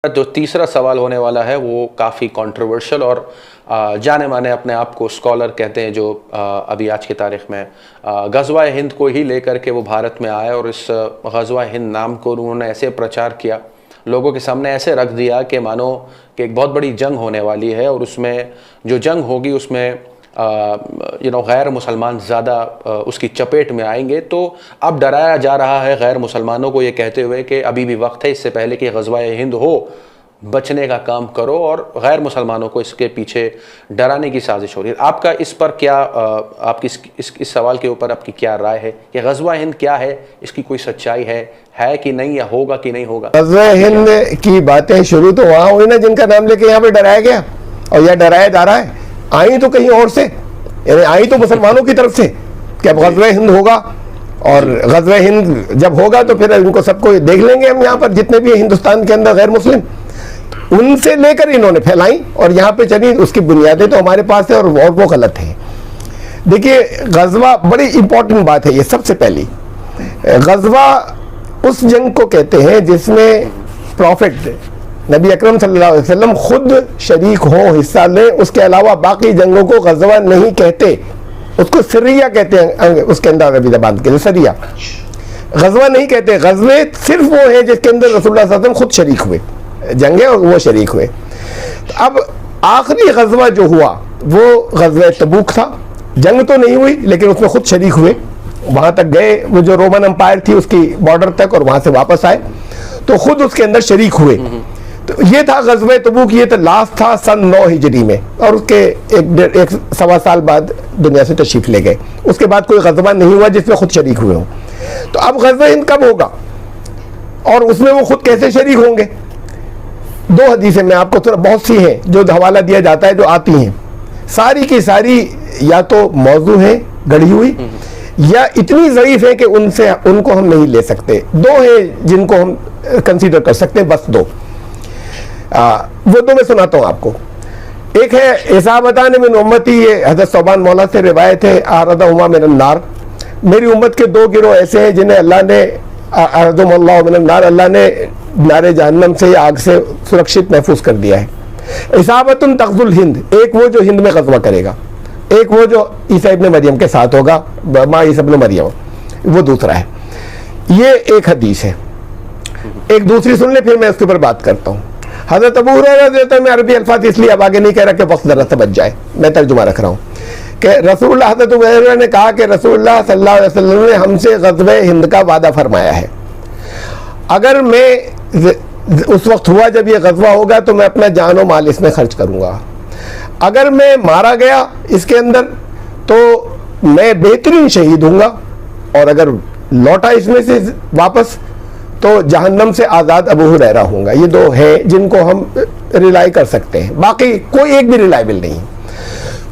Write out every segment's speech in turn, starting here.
जो तीसरा सवाल होने वाला है वो काफ़ी कंट्रोवर्शियल और जाने माने अपने आप को स्कॉलर कहते हैं, जो अभी आज की तारीख में ग़ज़वा हिंद को ही लेकर के वो भारत में आए और इस ग़ज़वा हिंद नाम को उन्होंने ऐसे प्रचार किया, लोगों के सामने ऐसे रख दिया कि मानो कि एक बहुत बड़ी जंग होने वाली है और उसमें जो जंग होगी उसमें गैर मुसलमान ज़्यादा उसकी चपेट में आएंगे। तो अब डराया जा रहा है गैर मुसलमानों को ये कहते हुए कि अभी भी वक्त है, इससे पहले कि ग़ज़वा हिंद हो, बचने का काम करो, और गैर मुसलमानों को इसके पीछे डराने की साजिश हो रही है। आपका इस पर क्या आपकी इस सवाल के ऊपर आपकी क्या राय है कि ग़ज़वा हिंद क्या है, इसकी कोई सच्चाई है कि नहीं, या होगा कि नहीं होगा? ग़ज़वा हिंद की बातें शुरू तो वहाँ हुई ना जिनका नाम लेके यहाँ पे डराया गया, और यह डराया जा रहा है। आई तो कहीं और से, यानी आई तो मुसलमानों की तरफ से कि अब ग़ज़वा हिंद होगा, और ग़ज़वा हिंद जब होगा तो फिर इनको सबको देख लेंगे हम, यहाँ पर जितने भी हिंदुस्तान के अंदर गैर मुस्लिम, उनसे लेकर इन्होंने फैलाई और यहाँ पे चली। उसकी बुनियादें तो हमारे पास है और वो गलत है। देखिए, ग़ज़वा बड़ी इंपॉर्टेंट बात है ये। सबसे पहली, ग़ज़वा उस जंग को कहते हैं जिसमें प्रॉफिट नबी अकरम सल्लल्लाहु अलैहि वसल्लम खुद शरीक हो, हिस्सा लें। उसके अलावा बाकी जंगों को ग़ज़वा नहीं कहते, उसको सरिया कहते हैं। उसके अंदर अरबी ज़बान के लिए सरिया, ग़ज़वा नहीं कहते। ग़ज़वे सिर्फ वो है जिसके अंदर रसूलुल्लाह सल्लल्लाहु अलैहि वसल्लम खुद शरीक हुए, जंगे और वो शरीक हुए। अब आखिरी ग़ज़वा जो हुआ वो ग़ज़वा तबूक था। जंग तो नहीं हुई लेकिन उसमें खुद शरीक हुए, वहाँ तक गए, वो जो रोमन एम्पायर थी उसकी बॉर्डर तक, और वहाँ से वापस आए तो खुद उसके अंदर शरीक हुए। तो ये था ग़ज़वा तबूक। ये तो लास्ट था सन 9 हिजरी में, और उसके एक सवा साल बाद दुनिया से तशरीफ़ ले गए। उसके बाद कोई ग़ज़वा नहीं हुआ जिसमें खुद शरीक हुए हों। तो अब ग़ज़वा हिंद कब होगा और उसमें वो खुद कैसे शरीक होंगे? दो हदीसें मैं आपको, थोड़ा बहुत सी हैं जो हवाला दिया जाता है, जो आती हैं, सारी की सारी या तो मौजू है गढ़ी हुई, या इतनी ज़ईफ़ है कि उनको हम नहीं ले सकते। दो हैं जिनको हम कंसीडर कर सकते हैं, बस दो। वो दो मैं सुनाता हूँ आपको। एक है इसाबतान मिन उम्मती, ये हज़रत सौबान मौला से रिवायत है, आरदहुमा मिनन नार, मेरी उम्मत के दो गिरोह ऐसे हैं जिन्हें अल्लाह ने आरदहुमुल्लाहु मिनन नार, अल्लाह ने नारे जहन्नम से, आग से सुरक्षित महफूज कर दिया है। इसाबतुन तग़ज़ुल हिंद, एक वो जो हिंद में ग़ज़वा करेगा, एक वो जो ईसा इब्न मरियम के साथ होगा, माँ ईसा इब्न मरियम, वो दूसरा है। ये एक हदीस है। एक दूसरी सुन ले, फिर मैं उसके ऊपर बात करता हूँ। हज़रत अबू हुरैरा, मैं अरबी अल्फाज इसलिए अब आगे नहीं कह रहा कि वक्त ज़रा सा बच जाए, मैं तर्जुमा रख रहा हूँ कि रसूलुल्लाह हज़रत अबू हुरैरा ने कहा कि रसूलुल्लाह सल्लल्लाहु अलैहि वसल्लम ने हमसे ग़ज़वा हिंद का वादा फरमाया है। अगर मैं उस वक्त हुआ जब ये ग़ज़वा होगा तो मैं अपना जान और माल इसमें खर्च करूँगा। अगर मैं मारा गया इसके अंदर तो मैं बेहतरीन शहीद हूँगा, और अगर लौटा इसमें से वापस तो जहन्नम से आज़ाद अबू हुरैरा होगा। ये दो हैं जिनको हम रिलाई कर सकते हैं, बाकी कोई एक भी रिलायबल नहीं।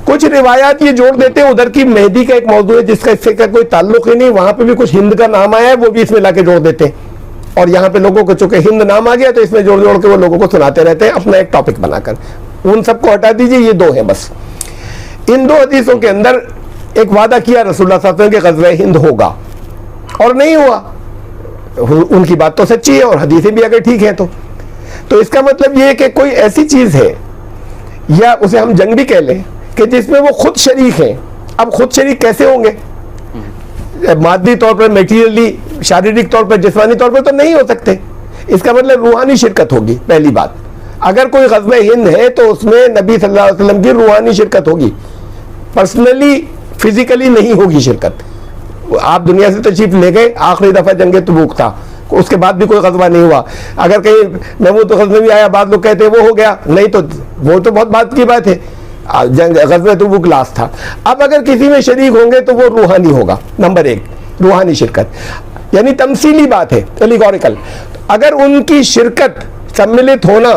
कुछ रिवायात ये जोड़ देते हैं, उधर की मेहदी का एक मौजू है जिसका इससे का कोई ताल्लुक ही नहीं, वहाँ पे भी कुछ हिंद का नाम आया है, वो भी इसमें लाके जोड़ देते हैं। और यहाँ पे लोगों को चूंकि हिंद नाम आ गया तो इसमें जोड़ जोड़ के वो लोगों को सुनाते रहते हैं अपना एक टॉपिक बनाकर। उन सबको हटा दीजिए, ये दो हैं बस। इन दो हदीसों के अंदर एक वादा किया रसूलुल्लाह सल्लल्लाहु अलैहि वसल्लम के ग़ज़वा हिंद होगा, और नहीं हुआ। उनकी बात तो सच्ची है और हदीसें भी अगर ठीक है तो इसका मतलब ये है कि कोई ऐसी चीज़ है, या उसे हम जंग भी कह लें, कि जिसमें वो खुद शरीक हैं। अब खुद शरीक कैसे होंगे? मादी तौर पर, मेटीरियली, शारीरिक तौर पर, जिस्मानी तौर पर तो नहीं हो सकते। इसका मतलब रूहानी शिरकत होगी। पहली बात, अगर कोई ग़ज़वा हिंद है तो उसमें नबी सल्लल्लाहु अलैहि वसल्लम की रूहानी शिरकत होगी, पर्सनली फिजिकली नहीं होगी शिरकत। आप दुनिया से तशरीफ ले गए, आखिरी दफ़ा जंग तबूक था, उसके बाद भी कोई ग़ज़वा नहीं हुआ। अगर कहीं महमूद ग़ज़नवी आया, बाद लोग कहते हैं वो हो गया, नहीं तो वो तो बहुत बात की बात है। ग़ज़वा तबूक लास्ट था। अब अगर किसी में शरीक होंगे तो वो रूहानी होगा। नंबर एक, रूहानी शिरकत, यानी तमसीली बात है, एलिगोरिकल। अगर उनकी शिरकत, सम्मिलित होना,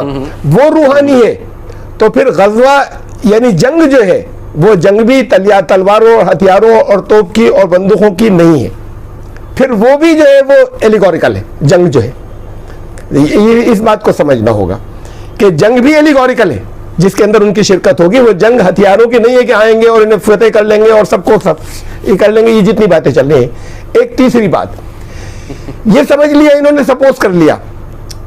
वो रूहानी है, तो फिर ग़ज़वा यानी जंग जो है वो जंग भी तलवारों और हथियारों और तोप की और बंदूकों की नहीं है, फिर वो भी जो है वो एलिगोरिकल है। जंग जो है, इस बात को समझना होगा कि जंग भी एलिगोरिकल है, जिसके अंदर उनकी शिरकत होगी। वो जंग हथियारों की नहीं है कि आएंगे और इन्हें फतेह कर लेंगे और सबको सब ये कर लेंगे, ये जितनी बातें चल रही हैं। एक तीसरी बात, ये समझ लिया इन्होंने, सपोज कर लिया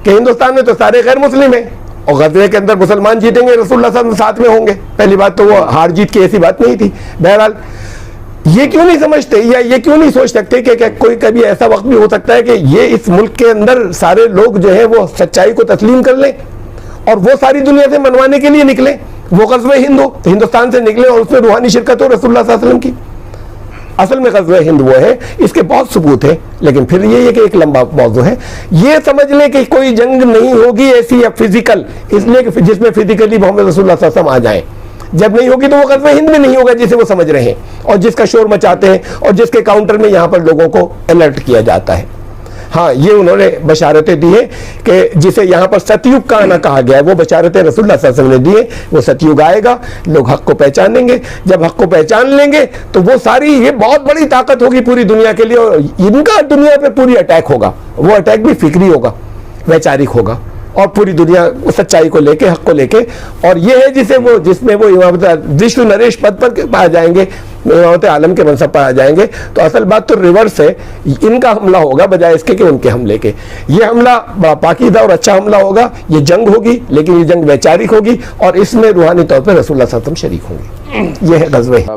कि हिंदुस्तान में तो सारे गैर मुस्लिम हैं और गजवे के अंदर मुसलमान जीतेंगे, रसूलुल्लाह सल्लल्लाहु अलैहि वसल्लम साथ में होंगे। पहली बात तो वो हार जीत की ऐसी बात नहीं थी। बहरहाल ये क्यों नहीं समझते या ये क्यों नहीं सोच सकते कि कोई कभी ऐसा वक्त भी हो सकता है कि ये इस मुल्क के अंदर सारे लोग जो है वो सच्चाई को तस्लीम कर लें और वो सारी दुनिया से मनवाने के लिए निकले, वो ग़ज़वे हिंद हो तो हिंदुस्तान से निकले और उसमें रूहानी शिरकत हो रसूलुल्लाह सल्लल्लाहु अलैहि वसल्लम की। असल में ग़ज़वे हिंद वो है, इसके बहुत सबूत है, लेकिन फिर ये है कि एक लंबा मौजू है। ये समझ लें कि कोई जंग नहीं होगी ऐसी या फिजिकल, इसलिए कि जिसमें फिजिकली मोहम्मद रसूलुल्लाह सल्लल्लाहु अलैहि वसल्लम आ जाए। जब नहीं होगी तो वो ग़ज़वे हिंद में नहीं होगा जिसे वो समझ रहे हैं और जिसका शोर मचाते हैं और जिसके काउंटर में यहाँ पर लोगों को अलर्ट किया जाता है। हाँ, ये उन्होंने बशारतें दी है कि जिसे यहाँ पर सतयुग का आना कहा गया है, वो बशारतें रसूलुल्लाह सल्लल्लाहु अलैहि वसल्लम ने दी है। वो सतयुग आएगा, लोग हक को पहचानेंगे, जब हक को पहचान लेंगे तो वो सारी ये बहुत बड़ी ताकत होगी पूरी दुनिया के लिए और इनका दुनिया पे पूरी अटैक होगा। वो अटैक भी फिक्री होगा, वैचारिक होगा और पूरी दुनिया सच्चाई को लेके, हक को लेके। और ये है जिसमें वो इमामत विश्व नरेश पद पर आ जाएंगे, इमामत आलम के मनसब पर आ जाएंगे। तो असल बात तो रिवर्स है, इनका हमला होगा बजाय इसके कि उनके हमले के। ये हमला बड़ा पाकीदा और अच्छा हमला होगा, ये जंग होगी, लेकिन ये जंग वैचारिक होगी और इसमें रूहानी तौर पर रसूलुल्लाह सल्लल्लाहु अलैहि वसल्लम शरीक होंगे। ये है ग़ज़वे।